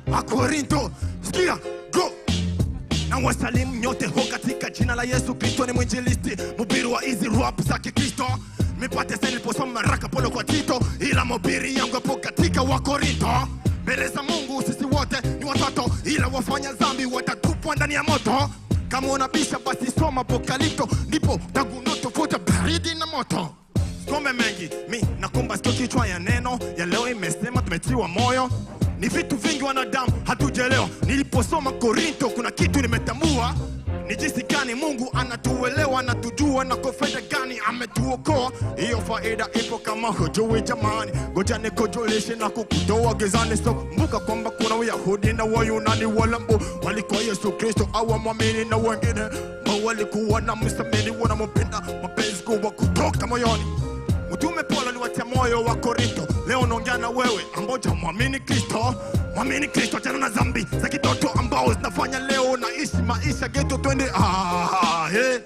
Wakorinto, sikia, go. Na wasalimu nyote ho katika jina la Yesu Kristo, ni mwinjilisti mhubiri wa hizi rap za Kikristo. Mipate sasa niliposoma raka polo kwa Tito, ila mhubiri yangu hapo katika Wakorinto. Mbele za Mungu sisi wote ni watoto, ila wafanya dhambi watatupwa ndani ya moto. Kama unabisha basi soma Apokalipto, ndipo utagunua tofauti baridi na moto. Some mengi, mi nakumba sio kichwa ya neno ya leo imesema tumetiwa moyo. Ni vitu vingi wanadamu hatujaelewa. Niliposoma Korinto kuna kitu nimetambua, ni jinsi gani Mungu anatuelewa, anatujua na kwa faida gani ametuokoa. Hiyo faida ipo kama hujui jamani, ngoja nikujulishe na kukutoa gizani. So kumbuka kwamba kuna Wayahudi na Wayunani, walambo walikuwa Yesu Kristo hawamwamini, na wengine walikuwa na msamini wanampenda mapenzi kubwa kutoka moyoni. Mtume Paulo aliwatia moyo wa Korinto. Leo naongea na wewe ambao humwamini Kristo. Mwamini Kristo, achana na dhambi za kitoto ambao zinafanya leo naishi maisha ghetto. Twende hey.